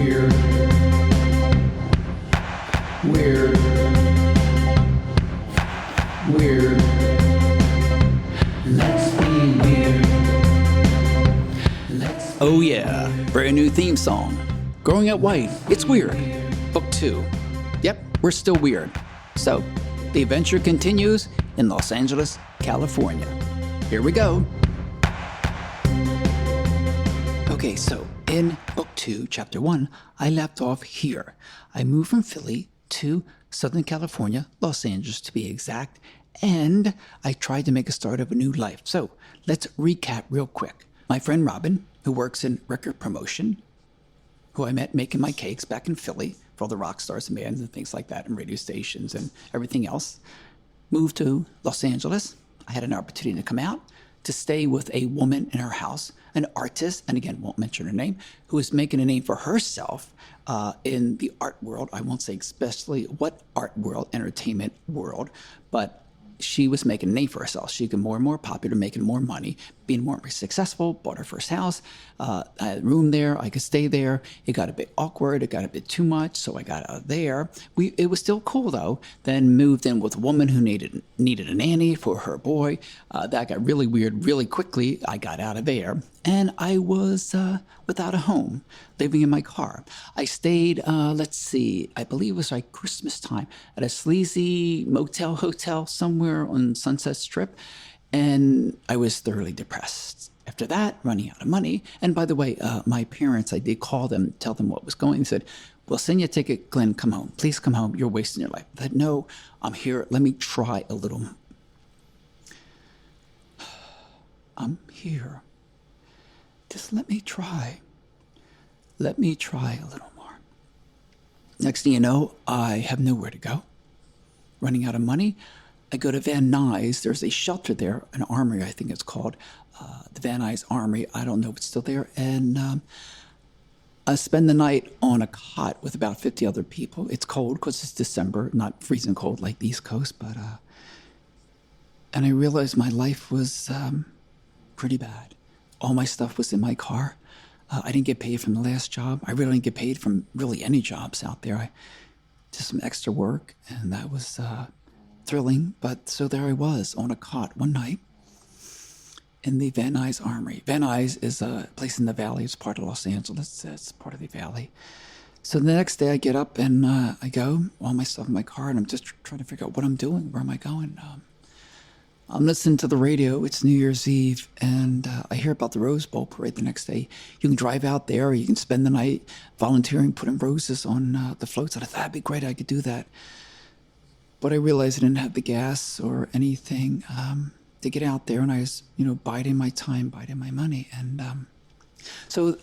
Weird. Weird. Weird. Let's be weird. Oh yeah, brand new theme song. Growing Up White, it's weird. Book 2. Yep, we're still weird. So, the adventure continues in Los Angeles, California. Here we go. Okay, so in Book 2, Chapter 1, I left off here. I moved from Philly to Southern California, Los Angeles to be exact, and I tried to make a start of a new life. So, let's recap real quick. My friend Robin, who works in record promotion, who I met making my cakes back in Philly for all the rock stars and bands and things like that and radio stations and everything else, moved to Los Angeles. I had an opportunity to come out to stay with a woman in her house, an artist, and again, won't mention her name, who is making a name for herself in the art world. I won't say especially what art world, entertainment world, but she was making a name for herself. She got more and more popular, making more money, being more successful, bought her first house. I had a room there. I could stay there. It got a bit awkward. It got a bit too much, so I got out of there. It was still cool, though. Then moved in with a woman who needed a nanny for her boy. That got really weird really quickly. I got out of there. And I was without a home, living in my car. I stayed, I believe it was like Christmas time at a sleazy motel hotel somewhere on Sunset Strip. And I was thoroughly depressed. After that, running out of money. And by the way, my parents, I did call them, tell them what was going. They said, "We'll send you a ticket, Glenn, come home. Please come home. You're wasting your life." I said, "No, I'm here. Let me try a little." I'm here. Just let me try. Let me try a little more. Next thing you know, I have nowhere to go. Running out of money. I go to Van Nuys. There's a shelter there, an armory, I think it's called. The Van Nuys Armory. I don't know if it's still there. And I spend the night on a cot with about 50 other people. It's cold because it's December, not freezing cold like the East Coast. But and I realized my life was pretty bad. All my stuff was in my car. I didn't get paid from the last job. I really didn't get paid from really any jobs out there. I did some extra work, and that was thrilling. But so there I was on a cot one night in the Van Nuys Armory. Van Nuys is a place in the valley. It's part of Los Angeles. It's part of the valley. So the next day I get up and I go, all my stuff in my car, and I'm just trying to figure out what I'm doing. Where am I going? I'm listening to the radio. It's New Year's Eve, and I hear about the Rose Bowl parade the next day. You can drive out there, or you can spend the night volunteering, putting roses on the floats. And I thought, that'd be great. I could do that. But I realized I didn't have the gas or anything to get out there, and I was, biding my time, biding my money. And so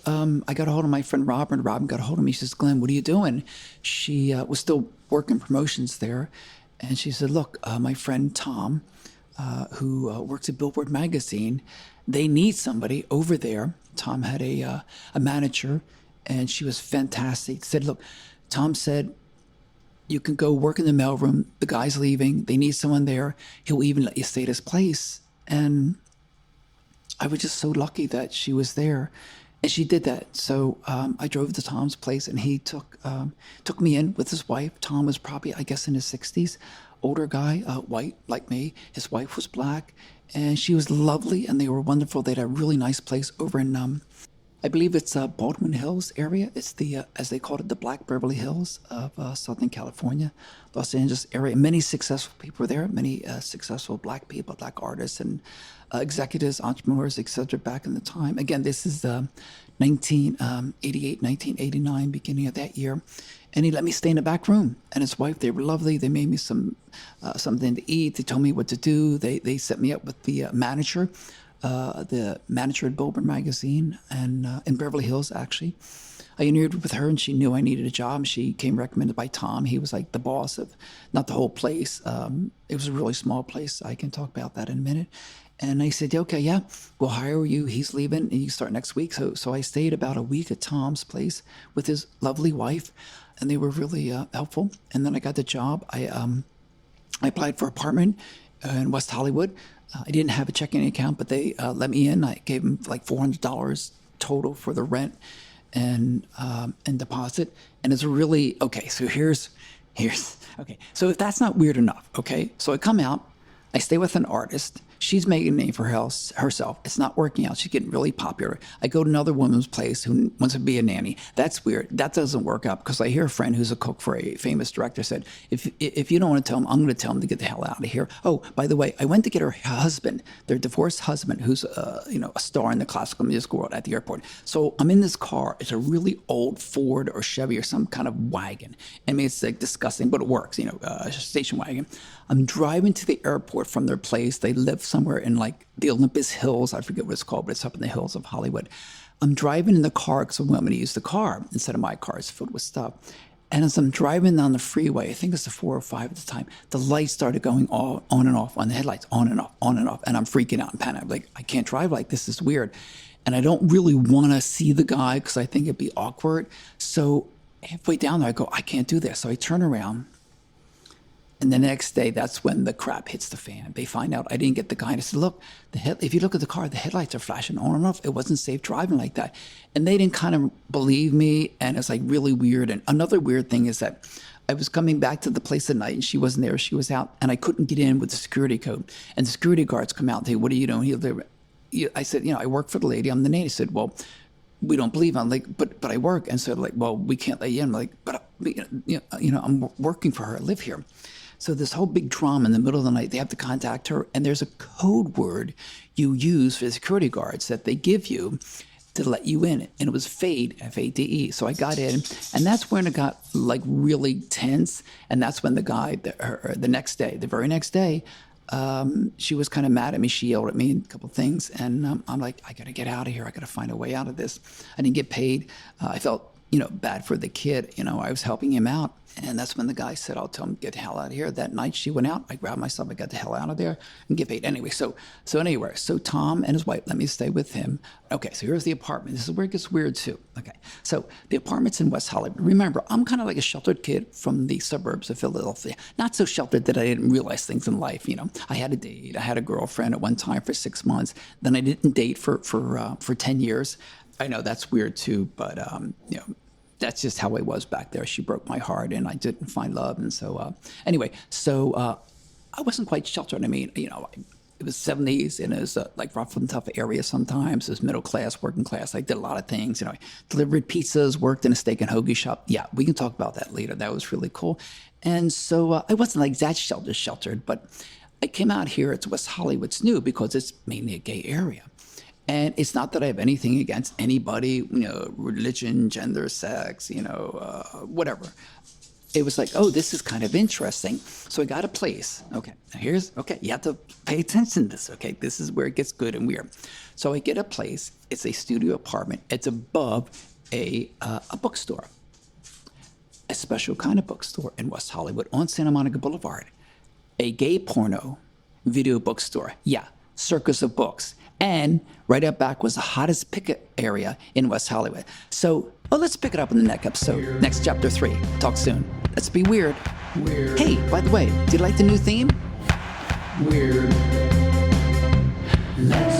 I got a hold of my friend Robin. Robin got a hold of me. She says, "Glenn, what are you doing?" She was still working promotions there, and she said, "Look, my friend Tom, who works at Billboard magazine, they need somebody over there." Tom had a manager, and she was fantastic. Said, "Look," Tom said, "you can go work in the mailroom. The guy's leaving. They need someone there. He'll even let you stay at his place." And I was just so lucky that she was there, and she did that. So I drove to Tom's place, and he took me in with his wife. Tom was probably, I guess, in his 60s. Older guy, white like me. His wife was black, and she was lovely, and they were wonderful. They had a really nice place over in, I believe it's Baldwin Hills area. It's the, as they called it, the Black Beverly Hills of Southern California, Los Angeles area. Many successful people were there, many successful black people, black artists, and executives, entrepreneurs, etc. back in the time. Again, this is 1988, 1989, beginning of that year. And he let me stay in the back room. And his wife, they were lovely. They made me some something to eat. They told me what to do. They set me up with the manager at Billboard magazine, and in Beverly Hills, actually. I interviewed with her, and she knew I needed a job. She came recommended by Tom. He was like the boss of, not the whole place. It was a really small place. I can talk about that in a minute. And I said, "Okay, yeah, we'll hire you. He's leaving, and you start next week." So I stayed about a week at Tom's place with his lovely wife, and they were really helpful. And then I got the job. I applied for an apartment in West Hollywood. I didn't have a checking account, but they let me in. I gave them like $400 total for the rent. and deposit. And it's really okay. So here's okay. So if that's not weird enough, okay. So I come out, I stay with an artist. She's making a name for herself. It's not working out. She's getting really popular. I go to another woman's place who wants to be a nanny. That's weird. That doesn't work out because I hear a friend who's a cook for a famous director said, if you don't want to tell him, I'm going to tell him to get the hell out of here. Oh, by the way, I went to get her husband, their divorced husband, who's a star in the classical music world at the airport. So I'm in this car. It's a really old Ford or Chevy or some kind of wagon. I mean, it's like disgusting, but it works. Station wagon. I'm driving to the airport from their place. They live somewhere in like the Olympus Hills. I forget what it's called, but it's up in the hills of Hollywood. I'm driving in the car because I'm going to use the car instead of my car. It's filled with stuff. And as I'm driving down the freeway, I think it's the 405 at the time, the lights started going on and off on the headlights, on and off, on and off. And I'm freaking out and panic. I'm like, I can't drive like this. This is weird. And I don't really want to see the guy because I think it'd be awkward. So halfway down there, I go, I can't do this. So I turn around. And the next day, that's when the crap hits the fan. They find out I didn't get the guy. And I said, look, if you look at the car, the headlights are flashing on and off. It wasn't safe driving like that. And they didn't kind of believe me. And it's like really weird. And another weird thing is that I was coming back to the place at night and she wasn't there. She was out and I couldn't get in with the security code. And the security guards come out and say, what are you doing? I said, I work for the lady. I'm the nanny. He said, well, we don't believe. I'm like, but I work. And so like, well, we can't let you in. I'm like, but I'm working for her. I live here. So this whole big drama in the middle of the night, they have to contact her, and there's a code word you use for the security guards that they give you to let you in, and it was FADE, F-A-D-E. So I got in, and that's when it got like really tense, and that's when the guy, the very next day, she was kind of mad at me. She yelled at me a couple of things, and I'm like, I got to get out of here. I got to find a way out of this. I didn't get paid. I felt bad for the kid. I was helping him out. And that's when the guy said, I'll tell him to get the hell out of here. That night she went out. I grabbed myself. I got the hell out of there and get paid. Anyway, so Tom and his wife let me stay with him. Okay, so here's the apartment. This is where it gets weird too. Okay, so the apartment's in West Hollywood. Remember, I'm kind of like a sheltered kid from the suburbs of Philadelphia. Not so sheltered that I didn't realize things in life. I had a date. I had a girlfriend at one time for 6 months. Then I didn't date for 10 years. I know that's weird too, but that's just how I was back there. She broke my heart, and I didn't find love. And so, I wasn't quite sheltered. I mean, it was 70s, and it was like rough and tough area sometimes. It was middle class, working class. I did a lot of things. I delivered pizzas, worked in a steak and hoagie shop. Yeah, we can talk about that later. That was really cool. And so I wasn't like that sheltered, but I came out here. It's West Hollywood. It's new because it's mainly a gay area. And it's not that I have anything against anybody, religion, gender, sex, whatever. It was like, oh, this is kind of interesting. So I got a place. Okay, you have to pay attention to this. Okay, this is where it gets good and weird. So I get a place. It's a studio apartment. It's above a bookstore, a special kind of bookstore in West Hollywood on Santa Monica Boulevard. A gay porno video bookstore. Yeah, circus of books. And right up back was the hottest picket area in West Hollywood. So, let's pick it up in the next episode, next chapter 3. Talk soon. Let's be weird. Weird. Hey, by the way, do you like the new theme? Weird. Let's